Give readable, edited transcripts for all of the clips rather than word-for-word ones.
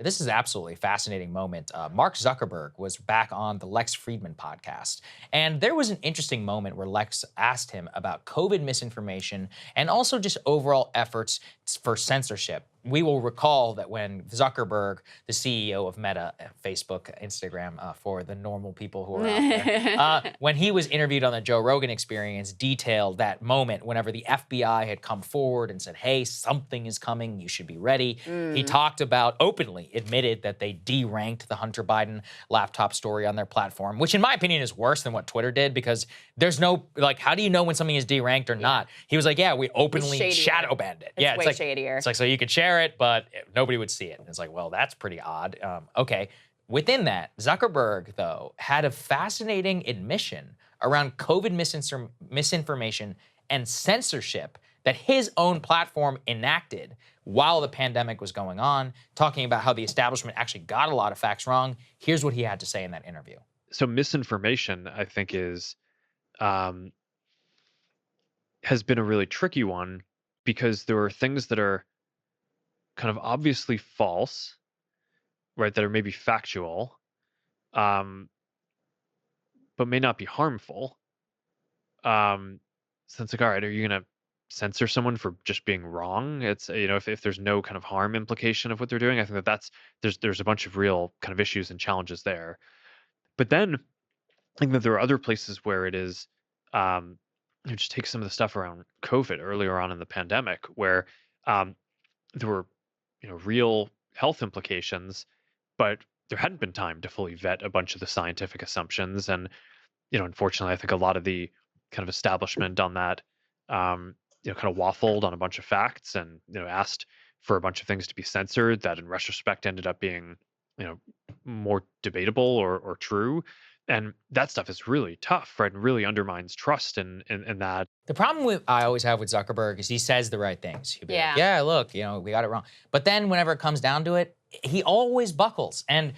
This is absolutely a fascinating moment. Mark Zuckerberg was back on the Lex Fridman podcast, and there was an interesting moment where Lex asked him about COVID misinformation and also just overall efforts for censorship. We will recall that when Zuckerberg, the CEO of Meta, Facebook, Instagram, for the normal people who are out there, when he was interviewed on the Joe Rogan Experience, detailed that moment whenever the FBI had come forward and said, hey, something is coming, you should be ready. He talked about, openly admitted that they deranked the Hunter Biden laptop story on their platform, which in my opinion is worse than what Twitter did, because there's no, like, how do you know when something is deranked or not? He was like, yeah, we openly shadow banned it. It's way shadier. It's like, so you could share it, but nobody would see it. And it's like, well, that's pretty odd. Okay. Within that, Zuckerberg, though, had a fascinating admission around COVID misinformation and censorship that his own platform enacted while the pandemic was going on, talking about how the establishment actually got a lot of facts wrong. Here's what he had to say in that interview. So misinformation, I think, is has been a really tricky one, because there are things that are kind of obviously false, right, that are maybe factual, but may not be harmful. So it's like, all right, are you going to censor someone for just being wrong? It's, if there's no kind of harm implication of what they're doing, I think there's a bunch of real kind of issues and challenges there. But then I think that there are other places where it is, just take some of the stuff around COVID earlier on in the pandemic, where there were, real health implications, but there hadn't been time to fully vet a bunch of the scientific assumptions. And, unfortunately, I think a lot of the kind of establishment on that, kind of waffled on a bunch of facts and, asked for a bunch of things to be censored that in retrospect ended up being, more debatable or true. And that stuff is really tough, right? And really undermines trust in that. The problem I always have with Zuckerberg is he says the right things. He'll be like, yeah, look, we got it wrong. But then whenever it comes down to it, he always buckles. And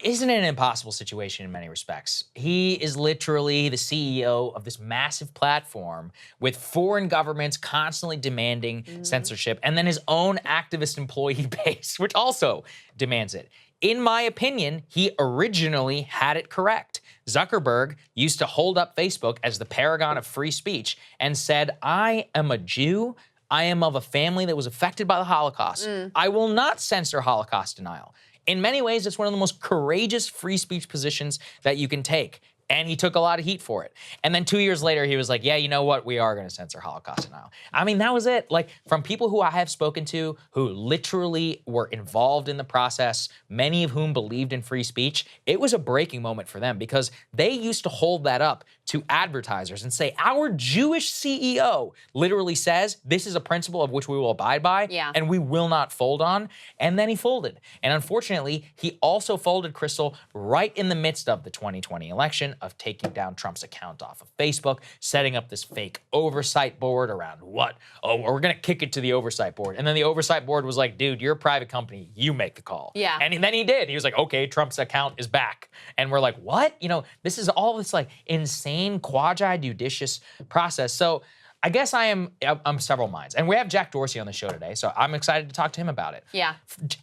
isn't it an impossible situation in many respects? He is literally the CEO of this massive platform with foreign governments constantly demanding censorship, and then his own activist employee base, which also demands it. In my opinion, he originally had it correct. Zuckerberg used to hold up Facebook as the paragon of free speech and said, I am a Jew. I am of a family that was affected by the Holocaust. I will not censor Holocaust denial. In many ways, it's one of the most courageous free speech positions that you can take. And he took a lot of heat for it. And then 2 years later, he was like, yeah, you know what? We are going to censor Holocaust denial. I mean, that was it. Like, from people who I have spoken to who literally were involved in the process, many of whom believed in free speech, it was a breaking moment for them, because they used to hold that up to advertisers and say, our Jewish CEO literally says this is a principle of which we will abide by, and we will not fold on. And then he folded. And unfortunately, he also folded, Crystal, right in the midst of the 2020 election, of taking down Trump's account off of Facebook, setting up this fake oversight board around what? Oh, we're going to kick it to the oversight board. And then the oversight board was like, dude, you're a private company. You make the call. And then he did. He was like, okay, Trump's account is back. And we're like, what? This is all this like insane quasi-judicious process. So I guess I'm several minds. And we have Jack Dorsey on the show today, so I'm excited to talk to him about it.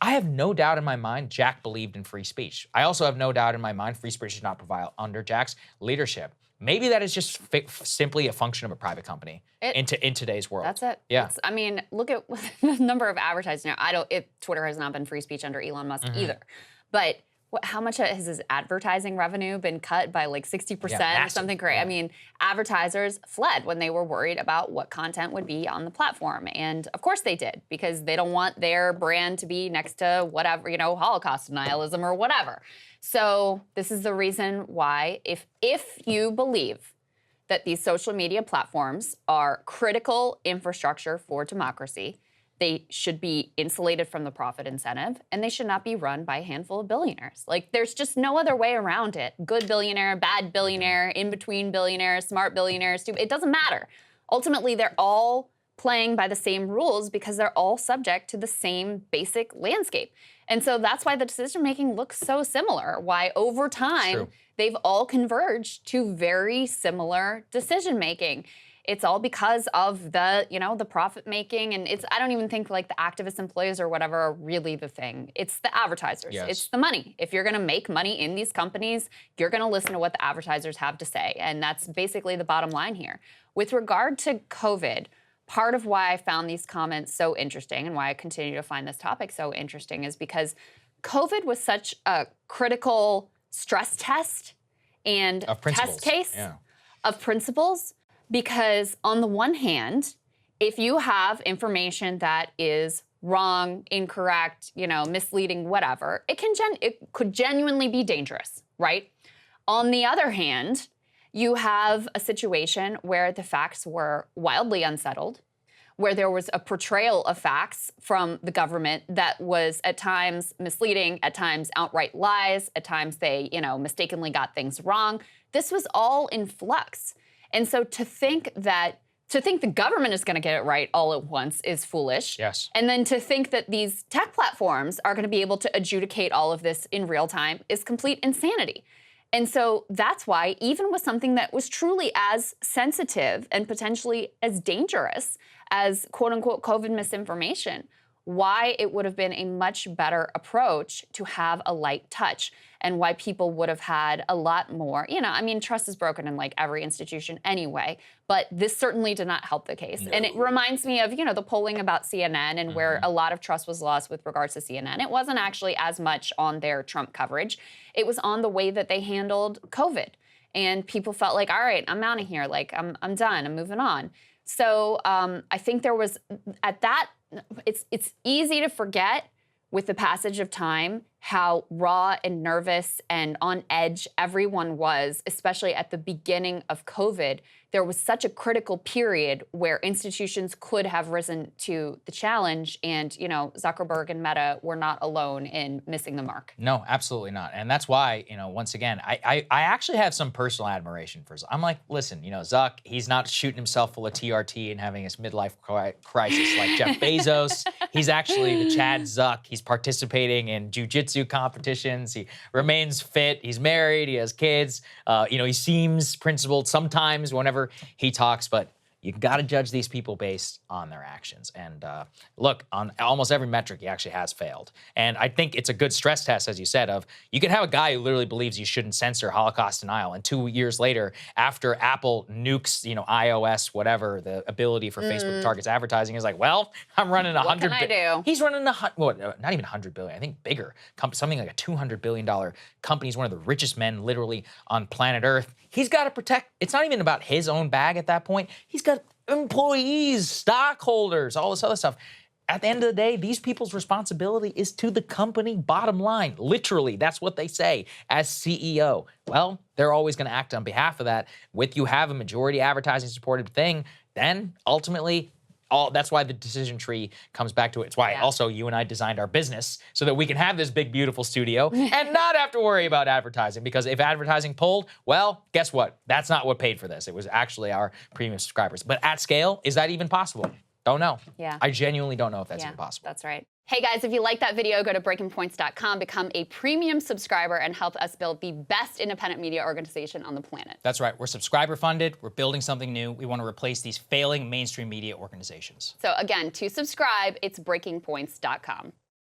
I have no doubt in my mind Jack believed in free speech. I also have no doubt in my mind free speech should not prevail under Jack's leadership. Maybe that is just simply a function of a private company in today's world. That's it. Yeah. I mean, look at the number of advertisers now. Twitter has not been free speech under Elon Musk either. But how much has his advertising revenue been cut by like 60% or something crazy? I mean, advertisers fled when they were worried about what content would be on the platform. And of course they did, because they don't want their brand to be next to whatever, Holocaust denialism or whatever. So this is the reason why, if you believe that these social media platforms are critical infrastructure for democracy, they should be insulated from the profit incentive, and they should not be run by a handful of billionaires. Like, there's just no other way around it. Good billionaire, bad billionaire, in-between billionaires, smart billionaires, it doesn't matter. Ultimately, they're all playing by the same rules because they're all subject to the same basic landscape. And so that's why the decision-making looks so similar, why over time they've all converged to very similar decision-making. It's all because of the, the profit making. And I don't even think like the activist employees or whatever are really the thing. It's the advertisers. Yes. It's the money. If you're going to make money in these companies, you're going to listen to what the advertisers have to say. And that's basically the bottom line here. With regard to COVID, part of why I found these comments so interesting and why I continue to find this topic so interesting is because COVID was such a critical stress test and test case of principles. Because on the one hand, if you have information that is wrong, incorrect, misleading, whatever, it could genuinely be dangerous, right? On the other hand, you have a situation where the facts were wildly unsettled, where there was a portrayal of facts from the government that was at times misleading, at times outright lies, at times they, mistakenly got things wrong. This was all in flux. And so to think the government is going to get it right all at once is foolish. Yes. And then to think that these tech platforms are going to be able to adjudicate all of this in real time is complete insanity. And so that's why even with something that was truly as sensitive and potentially as dangerous as quote unquote COVID misinformation, why it would have been a much better approach to have a light touch and why people would have had a lot more, trust is broken in like every institution anyway, but this certainly did not help the case. No. And it reminds me of, the polling about CNN and where a lot of trust was lost with regards to CNN. It wasn't actually as much on their Trump coverage. It was on the way that they handled COVID. And people felt like, all right, I'm out of here. Like, I'm done. I'm moving on. So I think there was, at that, it's easy to forget with the passage of time how raw and nervous and on edge everyone was, especially at the beginning of COVID. There was such a critical period where institutions could have risen to the challenge, and Zuckerberg and Meta were not alone in missing the mark. No, absolutely not. And that's why, once again, I actually have some personal admiration for Zuck. I'm like, listen, Zuck, he's not shooting himself full of TRT and having his midlife crisis like Jeff Bezos. He's actually the Chad Zuck. He's participating in jiu-jitsu competitions. He remains fit. He's married. He has kids. He seems principled sometimes whenever he talks, but you got to judge these people based on their actions. And look, on almost every metric, he actually has failed. And I think it's a good stress test, as you said, of you can have a guy who literally believes you shouldn't censor Holocaust denial. And 2 years later, after Apple nukes, iOS, whatever, the ability for Facebook to target advertising, is like, well, I'm running what can I do? He's running not even 100 billion, I think bigger, something like a $200 billion company. He's one of the richest men literally on planet Earth. He's got to protect, it's not even about his own bag at that point. He's got employees, stockholders, all this other stuff. At the end of the day, these people's responsibility is to the company bottom line. Literally, that's what they say as CEO. Well, they're always going to act on behalf of that. With you have a majority advertising supported thing, then ultimately, that's why the decision tree comes back to it. It's why also you and I designed our business so that we can have this big, beautiful studio and not have to worry about advertising. Because if advertising pulled, well, guess what? That's not what paid for this. It was actually our premium subscribers. But at scale, is that even possible? Don't know. Yeah. I genuinely don't know if that's even possible. That's right. Hey guys, if you like that video, go to breakingpoints.com, become a premium subscriber, and help us build the best independent media organization on the planet. That's right. We're subscriber funded. We're building something new. We want to replace these failing mainstream media organizations. So again, to subscribe, it's breakingpoints.com.